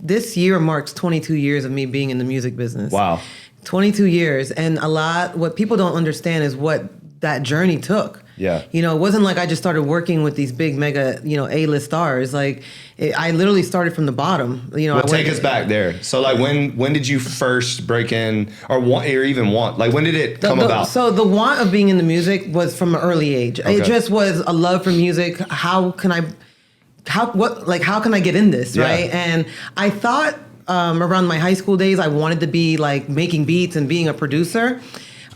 this year marks 22 years of me being in the music business. Wow. 22 years. And what people don't understand is what that journey took. Yeah. You know, it wasn't like I just started working with these big mega, A-list stars. Like I literally started from the bottom. Well, take us back there. So like when did you first break in or even want? Like when did it come about? So the want of being in the music was from an early age. Okay. It just was a love for music. How can I get in this, right? And I thought around my high school days, I wanted to be like making beats and being a producer.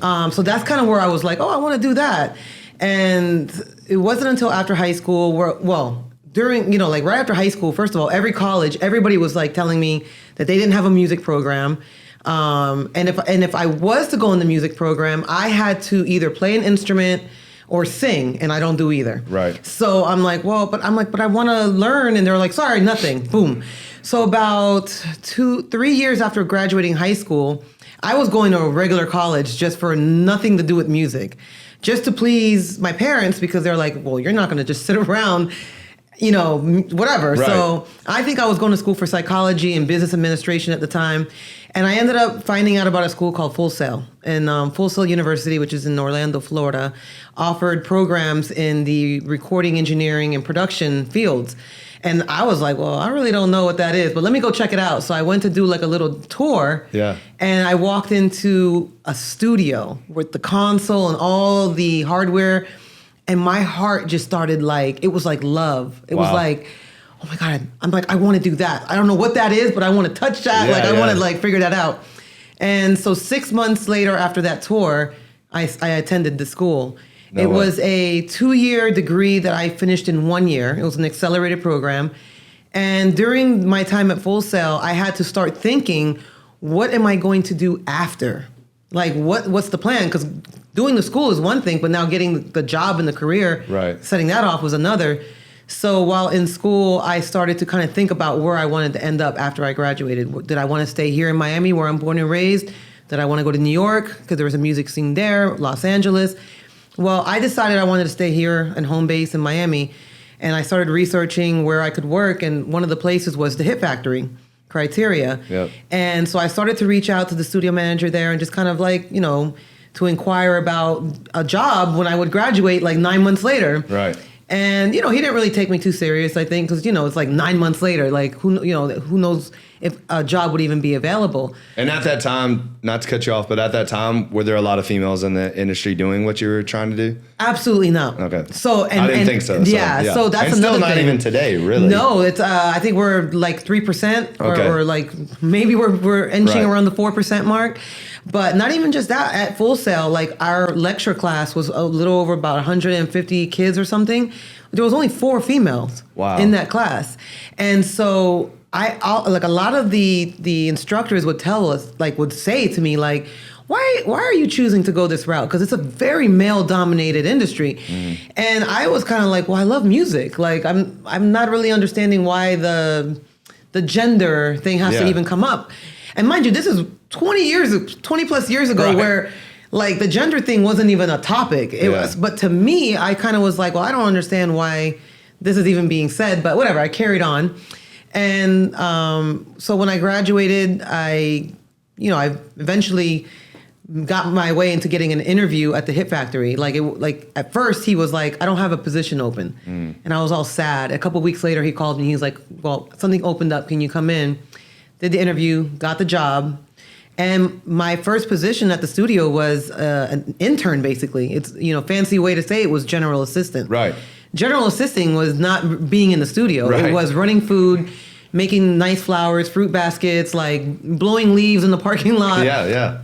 So that's kind of where I was like, oh, I want to do that. And it wasn't until after high school right after high school, first of all, every college, everybody was like telling me that they didn't have a music program. And if I was to go in the music program, I had to either play an instrument or sing, and I don't do either. Right. So I'm like, but I want to learn. And they're like, sorry, nothing. Boom. So about 3 years after graduating high school, I was going to a regular college just for nothing to do with music, just to please my parents, because they're like, well, you're not going to just sit around, whatever. Right. So I think I was going to school for psychology and business administration at the time. And I ended up finding out about a school called Full Sail. And Full Sail University, which is in Orlando, Florida, offered programs in the recording engineering and production fields. And I was like, well, I really don't know what that is, but let me go check it out. So I went to do like a little tour. Yeah. And I walked into a studio with the console and all the hardware. And my heart just started it was like love. It was like, oh my God, I'm like, I want to do that. I don't know what that is, but I want to touch that. I want to figure that out. And so 6 months later after that tour, I attended the school. It was a 2-year degree that I finished in 1 year. It was an accelerated program. And during my time at Full Sail, I had to start thinking, what am I going to do after? Like, what's the plan? Because doing the school is one thing, but now getting the job and the career, setting that off was another. So while in school, I started to kind of think about where I wanted to end up after I graduated. Did I want to stay here in Miami, where I'm born and raised? Did I want to go to New York, because there was a music scene there, Los Angeles? Well, I decided I wanted to stay here and home base in Miami, and I started researching where I could work, and one of the places was the Hit Factory, Criteria. Yep. And so I started to reach out to the studio manager there and just kind of to inquire about a job when I would graduate 9 months later. Right. And, he didn't really take me too serious, I think, because, it's 9 months later. Who knows if a job would even be available. And at that time, not to cut you off, but at that time, were there a lot of females in the industry doing what you were trying to do? Absolutely not. Okay. So I didn't think so. Yeah, so that's and another still not thing. even today, really. No, it's I think we're 3%, or maybe we're inching around the 4% mark. But not even just that. At Full Sail, our lecture class was a little over about 150 kids or something. There was only 4 females in that class. And so a lot of the instructors would tell us, would say to me, why are you choosing to go this route? Because it's a very male-dominated industry. And I was kind of like, well, I love music. I'm not really understanding why the gender thing has to even come up. And mind you, this is 20 plus years ago, where the gender thing wasn't even a topic. It was, but to me, I kind of was like, well, I don't understand why this is even being said, but whatever. I carried on. And so when I graduated, I eventually got my way into getting an interview at the Hit Factory. At first he was like, I don't have a position open. And I was all sad. A couple of weeks later, he called me. He's like, well, something opened up. Can you come in? Did the interview, got the job. And my first position at the studio was an intern, basically. It's, fancy way to say it was general assistant. Right. General assisting was not being in the studio. Right. It was running food, making nice flowers, fruit baskets, blowing leaves in the parking lot. Yeah.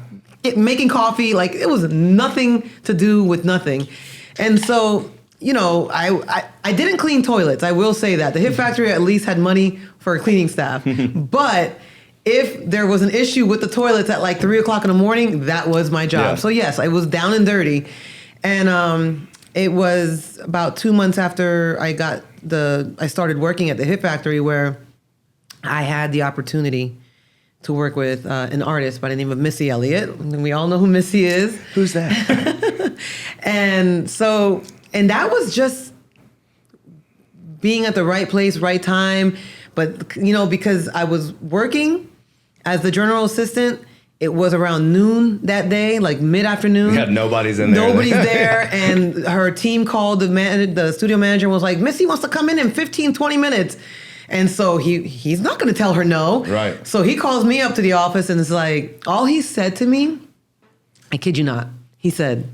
Making coffee. It was nothing to do with nothing. And so, I didn't clean toilets. I will say that. The Hit Factory at least had money for a cleaning staff. But if there was an issue with the toilets at 3 o'clock in the morning, that was my job. Yeah. So yes, I was down and dirty. And it was about 2 months after I started working at the Hit Factory where I had the opportunity to work with an artist by the name of Missy Elliott. And we all know who Missy is. Who's that? And that was just being at the right place, right time. But, you know, because I was working as the general assistant, it was around noon that day, like mid-afternoon. Yeah, nobody's in there. Nobody's there. And her team called the studio manager and was like, Missy wants to come in 15, 20 minutes. And so he's not going to tell her no. Right. So he calls me up to the office and is like, all he said to me, I kid you not, he said,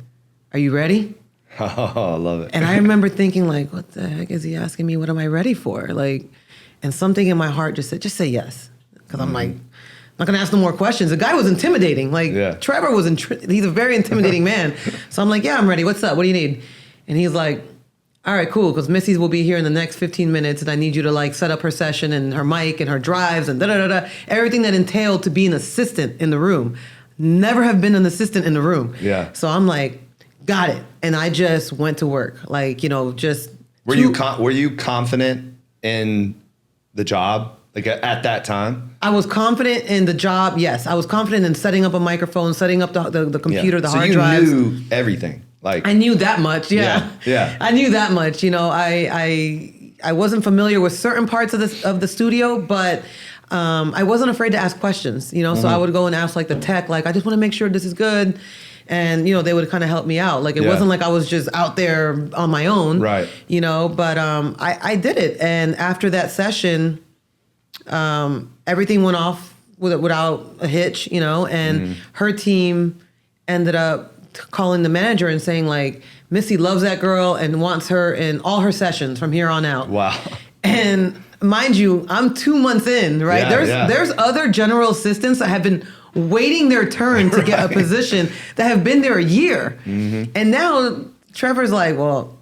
are you ready? Oh, I love it. And I remember thinking like, what the heck is he asking me? What am I ready for? Like, and something in my heart just said, just say yes. Because I'm like, I'm not gonna ask no more questions. The guy was intimidating. Like Trevor was, he's a very intimidating man. So I'm like, yeah, I'm ready. What's up? What do you need? And he's like, all right, cool. Because Missy's will be here in the next 15 minutes, and I need you to like set up her session and her mic and her drives and everything that entailed to be an assistant in the room. Never have been an assistant in the room. Yeah. So I'm like, got it. And I just went to work. Like, you know, just. Were you confident in the job? Like at that time? I was confident in the job, yes. I was confident in setting up a microphone, setting up the computer, the hard drives. So you knew everything. Like I knew that much, yeah. Yeah. I knew that much. You know, I wasn't familiar with certain parts of the studio, but I wasn't afraid to ask questions, you know. So I would go and ask like the tech, like, I just want to make sure this is good. And, you know, they would kind of help me out. Like, it wasn't like I was just out there on my own. Right. You know, but I did it. And after that session, everything went off without a hitch, you know, and her team ended up calling the manager and saying like, Missy loves that girl and wants her in all her sessions from here on out. Wow. And mind you, I'm 2 months in, right? There's other general assistants that have been waiting their turn to get a position that have been there a year. And now Trevor's like, well,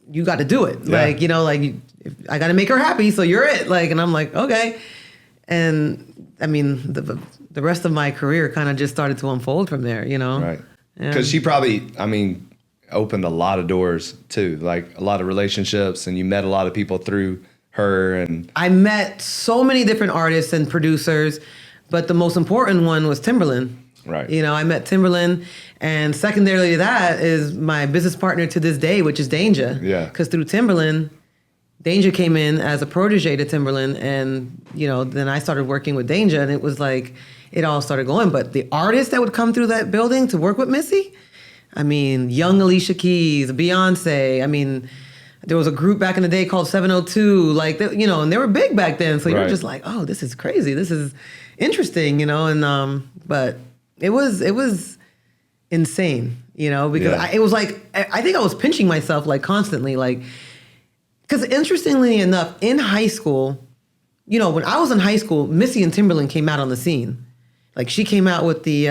you got to do it. Like, you know, like I got to make her happy. So you're it. Like, and I'm like, okay. And I mean, the rest of my career kind of just started to unfold from there, you know? Right. Because she probably, I mean, opened a lot of doors too, like a lot of relationships, and you met a lot of people through her. And I met so many different artists and producers, but the most important one was Timbaland. Right. You know, I met Timbaland, and secondarily to that is my business partner to this day, which is Danja. Yeah. Because through Timbaland, Danja came in as a protege to Timbaland, and, you know, then I started working with Danja, and it was like, it all started going. But the artists that would come through that building to work with Missy, I mean, young Alicia Keys, Beyonce, I mean, there was a group back in the day called 702, like, you know, and they were big back then. So you were just like, oh, this is crazy. This is interesting, you know, and, but it was insane, you know, because it was like, I think I was pinching myself like constantly, like, because interestingly enough, in high school, you know, when I was in high school, Missy and Timbaland came out on the scene. Like, she came out with the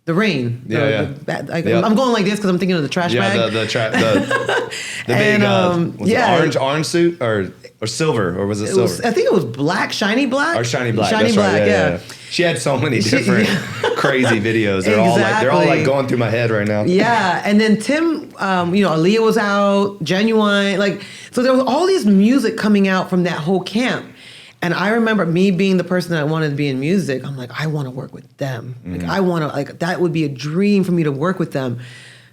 Rain. I'm going like this because I'm thinking of the trash bag. The big, was it orange suit or silver, or was it silver? I think it was black, shiny black. Or shiny black. Shiny black, yeah. She had so many different crazy videos. They're all like going through my head right now. Yeah, and then Tim, you know, Aaliyah was out, Genuine, like, so there was all this music coming out from that whole camp. And I remember me being the person that wanted to be in music. I'm like, I want to work with them. Like, I want to, like, that would be a dream for me to work with them.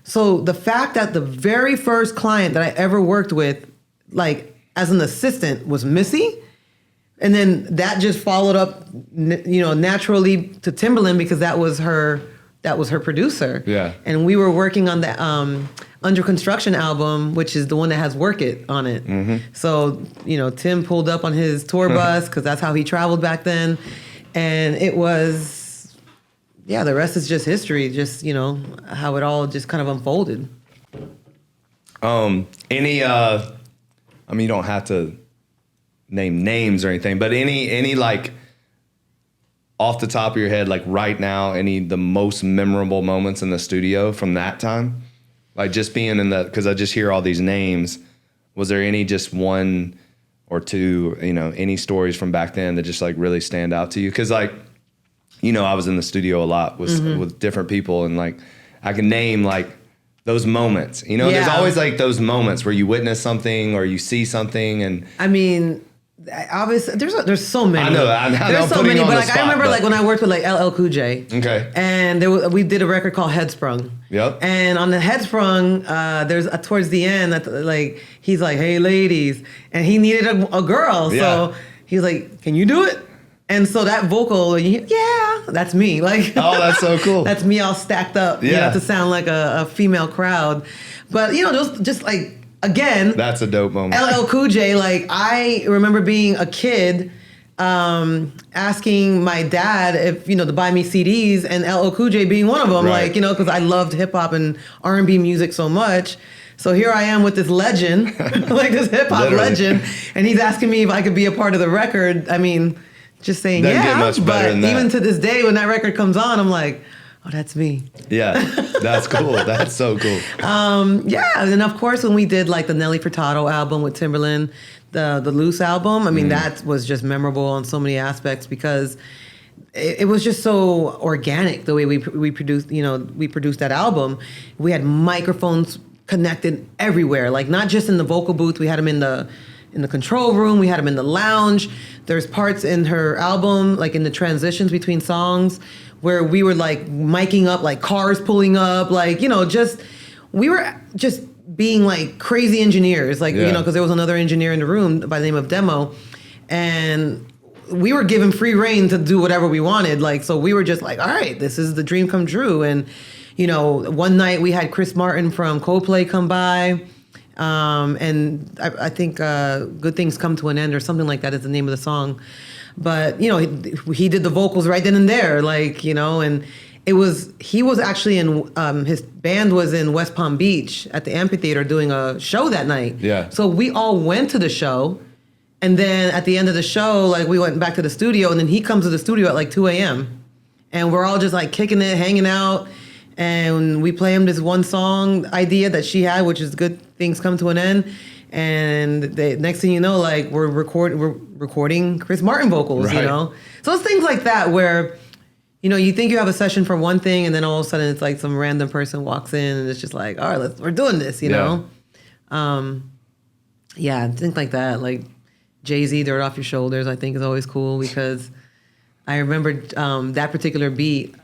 So the fact that the very first client that I ever worked with, like, as an assistant was Missy, and then that just followed up, you know, naturally to Timbaland, because that was her producer. Yeah. And we were working on the Under Construction album, which is the one that has Work It on it. So, you know, Tim pulled up on his tour bus, because that's how he traveled back then. And it was, yeah, the rest is just history, just, you know, how it all just kind of unfolded. I mean, you don't have to name names or anything, but any like off the top of your head, like right now, the most memorable moments in the studio from that time? Like just being in because I just hear all these names. Was there any just one or two, you know, any stories from back then that just like really stand out to you? Because like, you know, I was in the studio a lot with different people, and like I can name like those moments, you know. There's always like those moments where you witness something or you see something, and I mean, Obviously, there's so many. I know. There's so many, but like I remember, like when I worked with like LL Cool J. Okay. And we did a record called Headsprung. Yep. And on the Headsprung, there's towards the end, like he's like, "Hey, ladies," and he needed a girl, so he's like, "Can you do it?" And so that vocal, yeah, that's me. Like, oh, that's so cool. That's me all stacked up. Yeah. You know, to sound like a female crowd, but you know, those just like. Again, that's a dope moment. LL Cool J, like I remember being a kid, asking my dad if to buy me CDs, and LL Cool J being one of them. Right. Like because I loved hip hop and R&B music so much. So here I am with this legend, like this hip hop legend, and he's asking me if I could be a part of the record. I mean, just saying Doesn't yeah. get much better than that. Even to this day, when that record comes on, I'm like, oh, that's me. Yeah, that's cool. That's so cool. Yeah, and of course when we did like the Nelly Furtado album with Timbaland, the Loose album, I mean that was just memorable on so many aspects because it was just so organic the way we produced. We produced that album. We had microphones connected everywhere, like not just in the vocal booth. We had them in the control room. We had them in the lounge. There's parts in her album, like in the transitions between songs, where we were like miking up, like cars pulling up, like, we were just being like crazy engineers, like, because there was another engineer in the room by the name of Demo, and we were given free reign to do whatever we wanted. Like, so we were just like, all right, this is the dream come true. And, one night we had Chris Martin from Coldplay come by. And I think Good Things Come to an End or something like that is the name of the song. But, he did the vocals right then and there, like, and he was actually in, his band was in West Palm Beach at the amphitheater doing a show that night. Yeah. So we all went to the show. And then at the end of the show, like we went back to the studio, and then he comes to the studio at like 2 a.m. And we're all just like kicking it, hanging out. And we play him this one song idea that she had, which is Good Things Come to an End. And the next thing you know, like we're recording Chris Martin vocals, right. So it's things like that where, you think you have a session for one thing, and then all of a sudden it's like some random person walks in, and it's just like, all right, we're doing this, know. Things like that, like Jay-Z, Dirt Off Your Shoulders, I think is always cool because I remember that particular beat.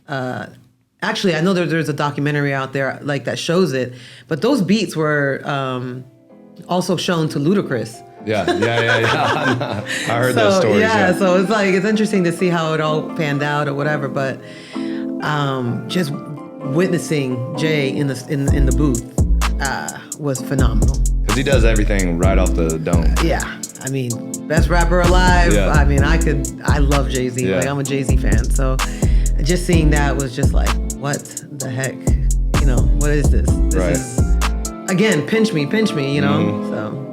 Actually, I know there's a documentary out there like that shows it, but those beats were also shown to Ludacris. Yeah. I heard those stories. Yeah, so it's interesting to see how it all panned out or whatever. But just witnessing Jay in the booth was phenomenal. Because he does everything right off the dome. Yeah, I mean, best rapper alive. Yeah. I mean, I love Jay-Z. Yeah. Like I'm a Jay-Z fan, so just seeing that was just like, what the heck? What is this? This is, again, pinch me, so.